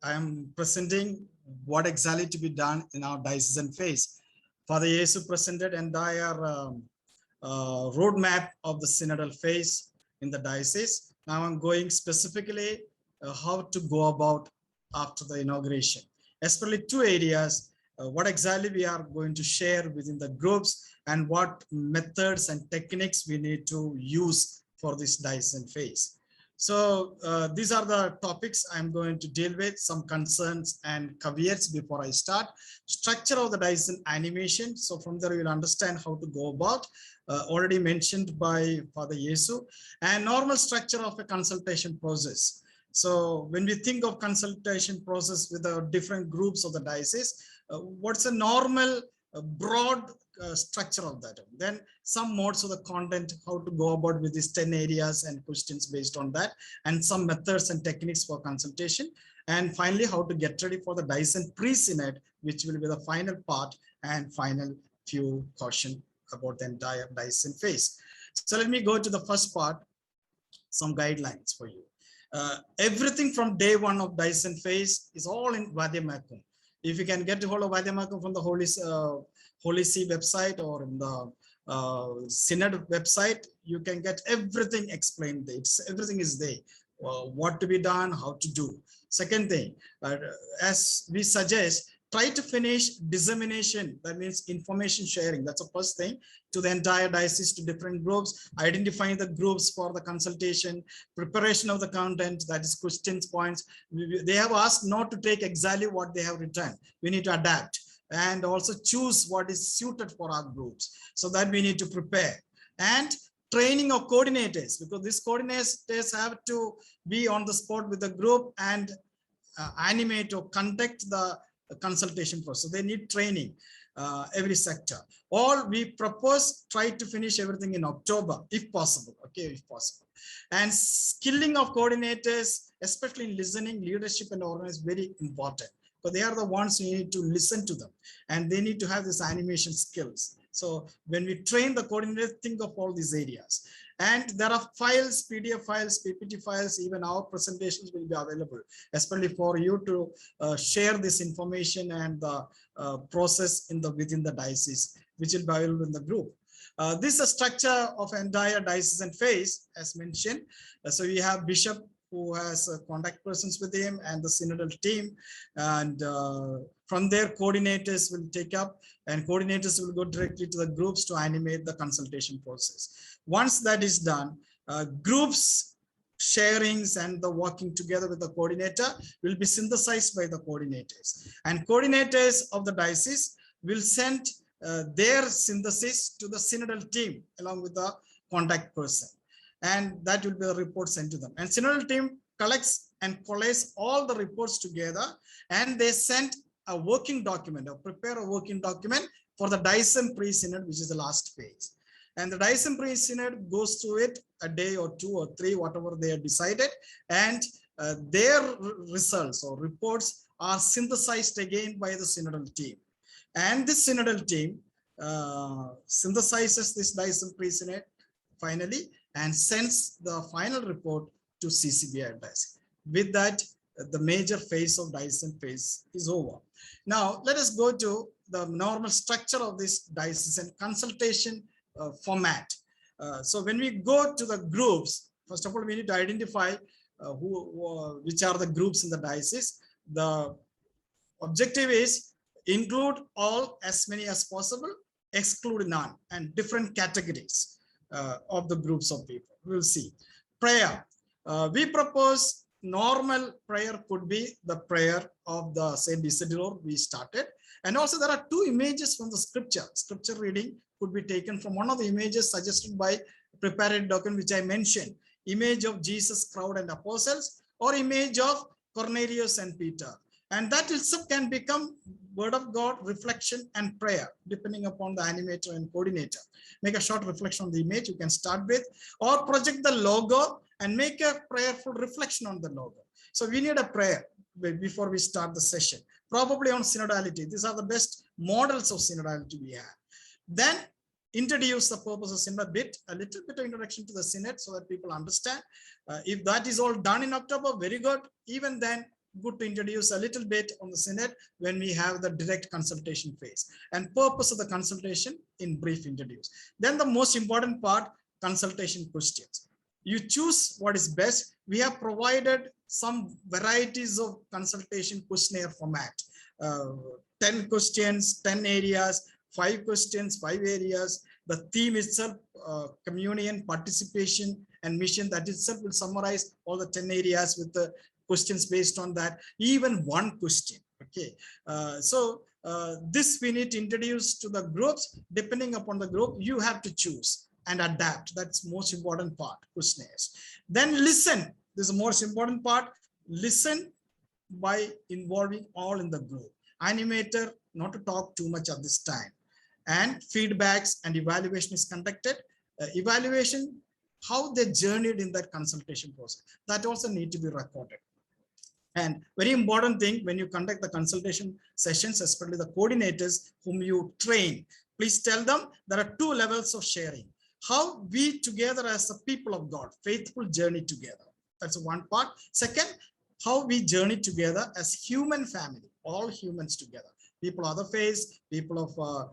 I am presenting what exactly to be done in our diocesan phase. Father Yesu presented entire roadmap of the synodal phase in the diocese. Now I'm going specifically how to go about after the inauguration, especially two areas, what exactly we are going to share within the groups and what methods and techniques we need to use for this diocesan phase. So these are the topics I'm going to deal with, some concerns and caveats before I start. Structure of the diocesan animation. So from there you'll understand how to go about, already mentioned by Father Yesu, and normal structure of a consultation process. So when we think of consultation process with the different groups of the diocese, what's a normal broad structure of that? Then some modes of the content, how to go about with these 10 areas and questions based on that, and some methods and techniques for consultation. And finally, how to get ready for the diocesan pre-synod, which will be the final part and final few caution about the entire diocesan phase. So let me go to the first part, some guidelines for you. Everything from day one of diocesan phase is all in Vadiamakum. If you can get hold of Vadiamakum from the Holy See website or in the Synod website, you can get everything explained. Everything is there. What to be done, how to do. Second thing, as we suggest, try to finish dissemination. That means information sharing. That's the first thing, to the entire diocese, to different groups, identifying the groups for the consultation, preparation of the content, that is questions, points. They have asked not to take exactly what they have written. We need to adapt and also choose what is suited for our groups. So that we need to prepare. And training of coordinators, because these coordinators have to be on the spot with the group and animate or conduct the consultation process. So they need training, every sector. All we propose, try to finish everything in October, if possible. Okay, if possible. And skilling of coordinators, especially in listening, leadership, and organization, is very important. But they are the ones you need to listen to them, and they need to have this animation skills. So when we train the coordinator, think of all these areas. And there are files, PDF files, PPT files, even our presentations will be available, especially for you to share this information and the process within the diocese, which will be available in the group. This is a structure of entire diocesan phase, as mentioned. So we have Bishop, who has contact persons with him, and the synodal team, and from there coordinators will take up, and coordinators will go directly to the groups to animate the consultation process. Once that is done, groups sharings and the working together with the coordinator will be synthesized by the coordinators, and coordinators of the diocese will send their synthesis to the synodal team along with the contact person, and that will be the report sent to them. And synodal team collects and collates all the reports together, and they send a working document, or prepare a working document for the diocesan pre-synod, which is the last phase. And the diocesan pre-synod goes through it a day or two or three, whatever they have decided, and their results or reports are synthesized again by the synodal team. And this synodal team synthesizes this diocesan pre-synod finally, and sends the final report to CCBI diocese. With that, the major phase of diocesan phase is over. Now, let us go to the normal structure of this diocesan consultation format. So when we go to the groups, first of all, we need to identify which are the groups in the diocese. The objective is include all, as many as possible, exclude none, and different categories of the groups of people. We'll see. Prayer. We propose normal prayer could be the prayer of the Saint Isidore we started. And also there are two images from the scripture. Scripture reading could be taken from one of the images suggested by prepared document, which I mentioned. Image of Jesus, crowd, and apostles, or image of Cornelius and Peter. And that itself can become word of God, reflection, and prayer, depending upon the animator and coordinator. Make a short reflection on the image you can start with, or project the logo and make a prayerful reflection on the logo. So we need a prayer before we start the session, probably on synodality. These are the best models of synodality we have. Then introduce the purpose of synod a little bit of introduction to the synod so that people understand. If that is all done in October, very good. Even then, good to introduce a little bit on the synod when we have the direct consultation phase, and purpose of the consultation in brief introduce. Then the most important part, consultation questions. You choose what is best. We have provided some varieties of consultation questionnaire format. 10 questions, 10 areas, 5 questions, 5 areas. The theme itself, communion, participation, and mission, that itself will summarize all the 10 areas with the questions based on that, even one question. Okay, this we need to introduce to the groups. Depending upon the group, you have to choose and adapt. That's most important part, questionnaires. Then listen. This is the most important part. Listen by involving all in the group. Animator, not to talk too much at this time. And feedbacks and evaluation is conducted. Evaluation, how they journeyed in that consultation process, that also need to be recorded. And very important thing, when you conduct the consultation sessions, especially the coordinators whom you train, please tell them there are 2 levels of sharing. How we together as the people of God, faithful journey together. That's one part. Second, how we journey together as human family, all humans together. People of other faiths, people of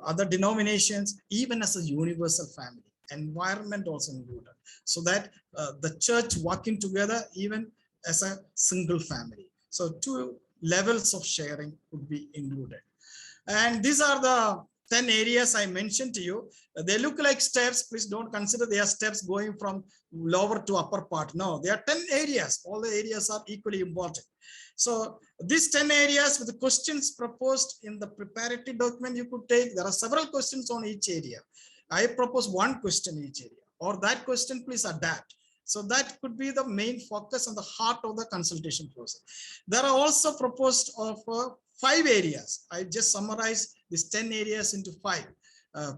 other denominations, even as a universal family. Environment also included, so that the church working together even as a single family. So 2 levels of sharing would be included. And these are the 10 areas I mentioned to you. They look like steps. Please don't consider they are steps going from lower to upper part. No, they are 10 areas. All the areas are equally important. So these 10 areas with the questions proposed in the preparatory document you could take. There are several questions on each area. I propose 1 question each area, or that question please adapt. So that could be the main focus and the heart of the consultation process. There are also proposed of 5 areas. I just summarized these 10 areas into 5.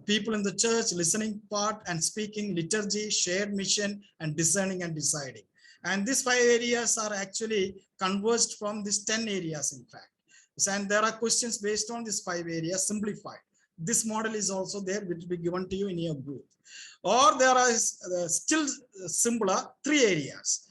People in the church, listening part and speaking, liturgy, shared mission, and discerning and deciding. And these 5 areas are actually converged from these 10 areas, in fact. And there are questions based on these 5 areas simplified. This model is also there, which will be given to you in your group. Or there are still simpler 3 areas,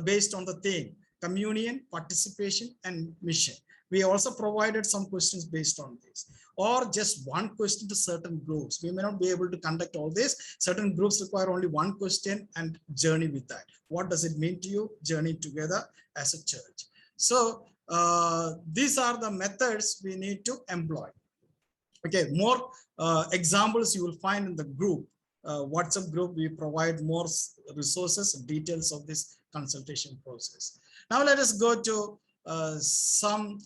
based on the theme, communion, participation, and mission. We also provided some questions based on this, or just 1 question to certain groups. We may not be able to conduct all this. Certain groups require only 1 question and journey with that. What does it mean to you? Journey together as a church. So these are the methods we need to employ. Okay, more examples you will find in the group. WhatsApp group, we provide more resources, details of this consultation process. Now let us go to some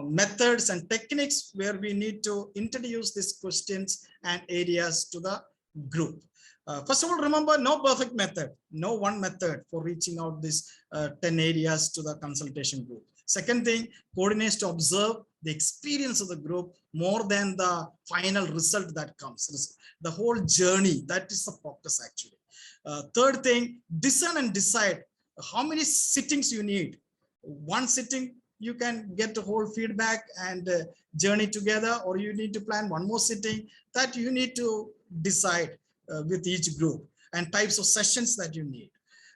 methods and techniques where we need to introduce these questions and areas to the group. First of all, remember, no perfect method, no one method for reaching out these 10 areas to the consultation group. Second thing, coordinates to observe the experience of the group more than the final result that comes. The whole journey, that is the focus actually. Third thing, discern and decide how many sittings you need. 1 sitting, you can get the whole feedback and journey together, or you need to plan 1 more sitting. That you need to decide with each group, and types of sessions that you need.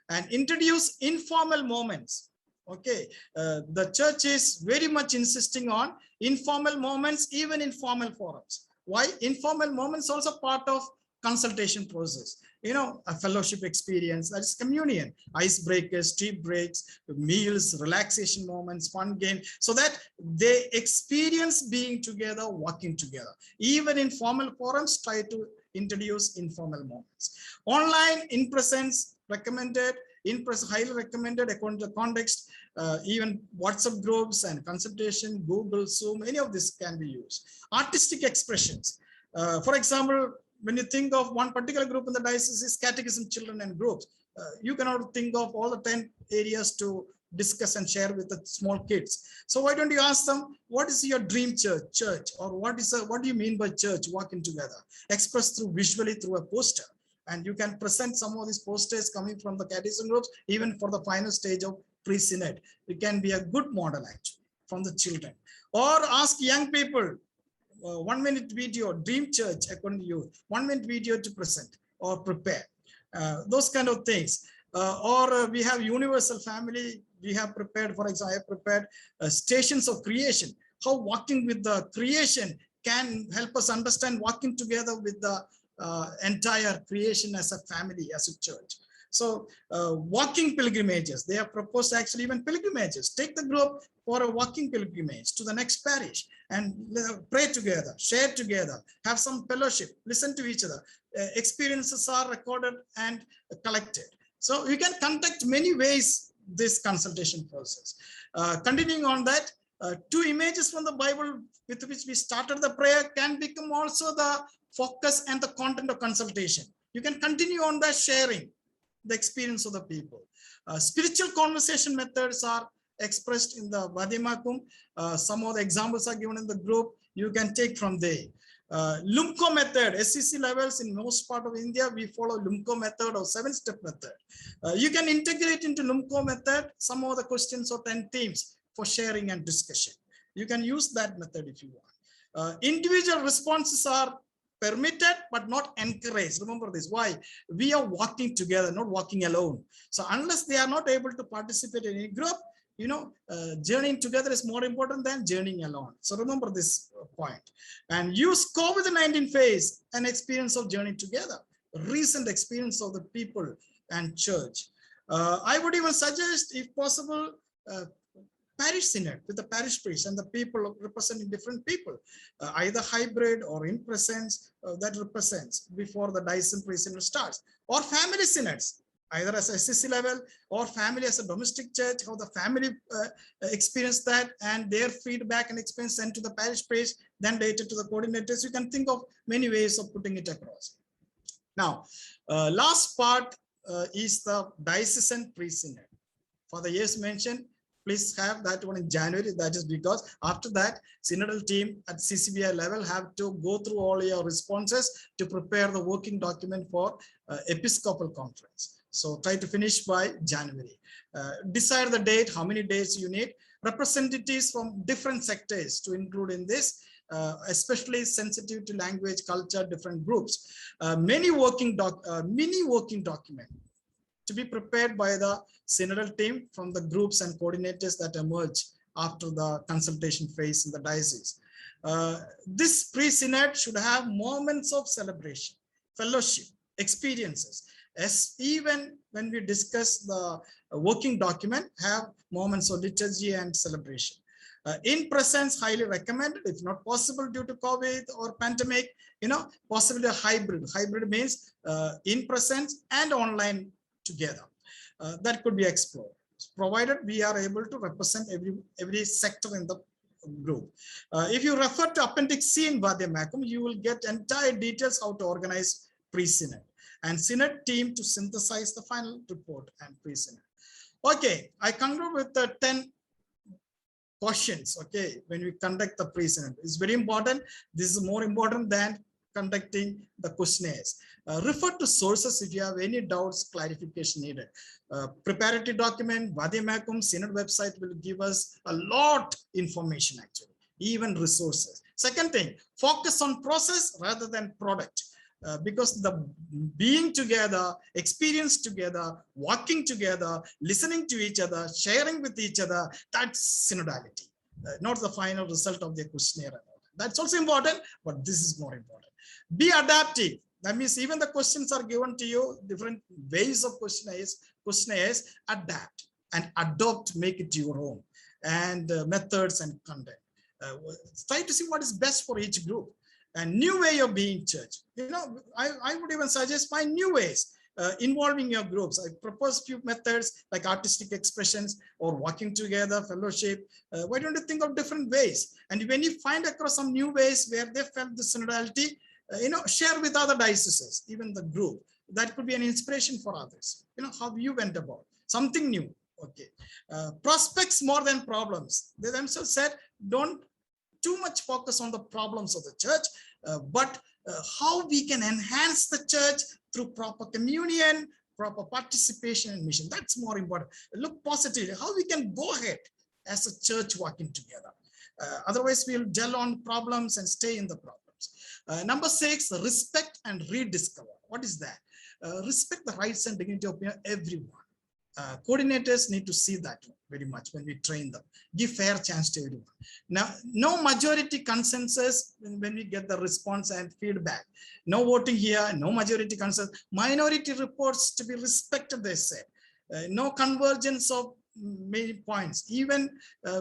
And introduce informal moments. Okay, the church is very much insisting on informal moments, even in formal forums. Why? Informal moments also part of consultation process. You know, a fellowship experience, that is communion, icebreakers, tea breaks, meals, relaxation moments, fun game, so that they experience being together, working together. Even in formal forums, try to introduce informal moments. Online, in presence, recommended. In person, highly recommended according to the context. Even WhatsApp groups and consultation, Google, Zoom, any of this can be used. Artistic expressions. For example, when you think of one particular group in the diocese is catechism, children, and groups, you cannot think of all the 10 areas to discuss and share with the small kids. So why don't you ask them, what is your dream church, or what do you mean by church working together? Express through visually through a poster. And you can present some of these posters coming from the catechism groups, even for the final stage of pre-synod. It can be a good model actually from the children. Or ask young people, 1-minute video, dream church according to you, 1-minute video to present or prepare. Those kind of things. Or we have universal family. We have prepared, for example, I have prepared stations of creation, how walking with the creation can help us understand walking together with the entire creation as a family, as a church. So walking pilgrimages, they have proposed actually even pilgrimages. Take the group for a walking pilgrimage to the next parish and pray together, share together, have some fellowship, listen to each other. Experiences are recorded and collected. So you can conduct many ways this consultation process. Continuing on that, 2 images from the Bible with which we started the prayer can become also the focus and the content of consultation. You can continue on that sharing the experience of the people. Spiritual conversation methods are expressed in the Vadimakum. Some of the examples are given in the group. You can take from there. Lumco method, SEC levels in most part of India, we follow Lumco method or 7-step method. You can integrate into Lumco method some of the questions or 10 themes for sharing and discussion. You can use that method if you want. Individual responses are permitted but not encouraged. Remember this. Why? We are walking together, not walking alone. So unless they are not able to participate in a group, journeying together is more important than journeying alone. So remember this point. And use COVID-19 phase and experience of journey together, recent experience of the people and church. I would even suggest, if possible, parish synod with the parish priest and the people representing different people, either hybrid or in presence that represents before the diocesan priest synod starts, or family synods, either as a SCC level or family as a domestic church, how the family experience that and their feedback and experience sent to the parish priest, then later to the coordinators. You can think of many ways of putting it across. Now, last part is the diocesan priest synod. For the years mentioned, please have that one in January. That is because after that, synodal team at CCBI level have to go through all your responses to prepare the working document for Episcopal Conference. So try to finish by January. Decide the date, how many days you need. Representatives from different sectors to include in this, especially sensitive to language, culture, different groups. Mini working document to be prepared by the synodal team from the groups and coordinators that emerge after the consultation phase in the diocese. This pre-synod should have moments of celebration, fellowship, experiences. As even when we discuss the working document, have moments of liturgy and celebration. In presence, highly recommended. If not possible due to COVID or pandemic, possibly a hybrid. Hybrid means in presence and online together. That could be explored, provided we are able to represent every sector in the group. If you refer to Appendix C in Vadimakum, you will get entire details how to organize pre-synod and synod team to synthesize the final report and pre-synod. Okay, I conclude with the 10 questions. Okay, when we conduct the pre-synod, it's very important. This is more important than conducting the questionnaires. Refer to sources if you have any doubts, clarification needed. Preparatory document, Vadimakum Synod website will give us a lot information actually, even resources. Second thing, focus on process rather than product. Because the being together, experience together, walking together, listening to each other, sharing with each other, that's synodality, not the final result of the questionnaire. That's also important, but this is more important. Be adaptive. That means even the questions are given to you, different ways of questionnaires, adapt and adopt, make it your own, and methods and content. Try to see what is best for each group. And new way of being church. I would even suggest find new ways involving your groups. I propose few methods like artistic expressions or walking together, fellowship. Why don't you think of different ways? And when you find across some new ways where they felt the synodality, share with other dioceses, even the group. That could be an inspiration for others. How you went about something new. Okay. Prospects more than problems. They themselves said, don't too much focus on the problems of the church, but how we can enhance the church through proper communion, proper participation and mission. That's more important. Look positively, how we can go ahead as a church working together. Otherwise, we'll dwell on problems and stay in the problems. Number 6, respect and rediscover. What is that? Respect the rights and dignity of everyone. coordinators need to see that very much when we train them. Give fair chance to everyone. Now, no majority consensus when we get the response and feedback. No voting here, no majority consensus. Minority reports to be respected, they say. No convergence of many points. Even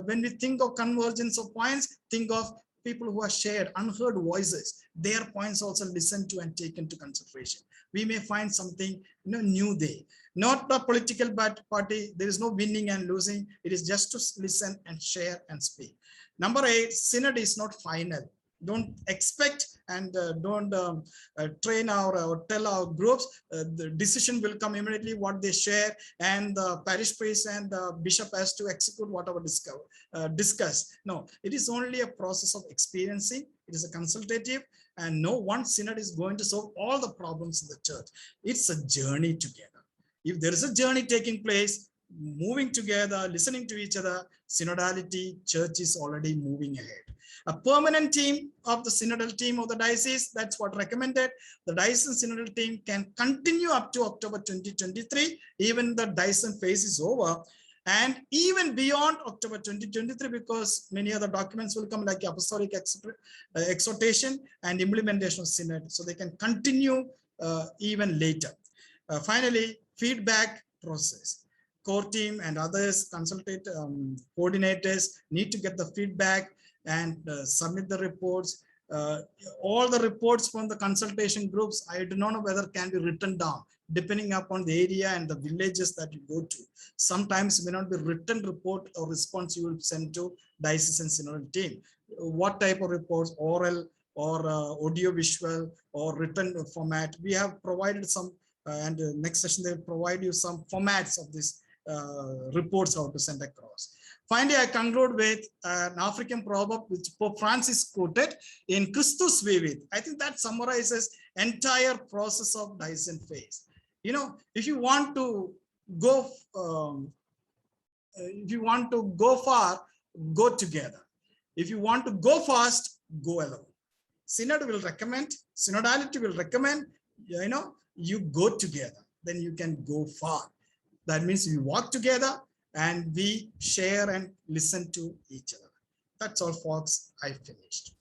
when we think of convergence of points, think of people who are shared, unheard voices. Their points also listened to and taken into consideration. We may find something new there. Not a political party. There is no winning and losing. It is just to listen and share and speak. Number 8, synod is not final. Don't expect and don't train or tell our groups. The decision will come immediately what they share, and the parish priest and the bishop has to execute whatever discuss. No, it is only a process of experiencing. It is a consultative, and no one synod is going to solve all the problems in the church. It's a journey together. If there is a journey taking place, moving together, listening to each other, synodality, church is already moving ahead. A permanent team of the synodal team of the diocese, that's what recommended. The diocesan synodal team can continue up to October 2023, even the diocesan phase is over. And even beyond October 2023, because many other documents will come like apostolic exhortation and implementation of synod. So they can continue even later. Finally, feedback process. Core team and others, coordinators need to get the feedback and submit the reports. All the reports from the consultation groups, I do not know whether can be written down, depending upon the area and the villages that you go to. Sometimes it may not be written report or response you will send to diocesan synodal team. What type of reports, oral or audio visual or written format? We have provided some, and next session they will provide you some formats of this reports how to send across. Finally, I conclude with an African proverb which Pope Francis quoted in Christus vivit. I think that summarizes entire process of diocesan phase. If you want to go, far, go together. If you want to go fast, go alone. Synod will recommend, synodality will recommend, you go together, then you can go far. That means we walk together and we share and listen to each other. That's all, folks. I finished.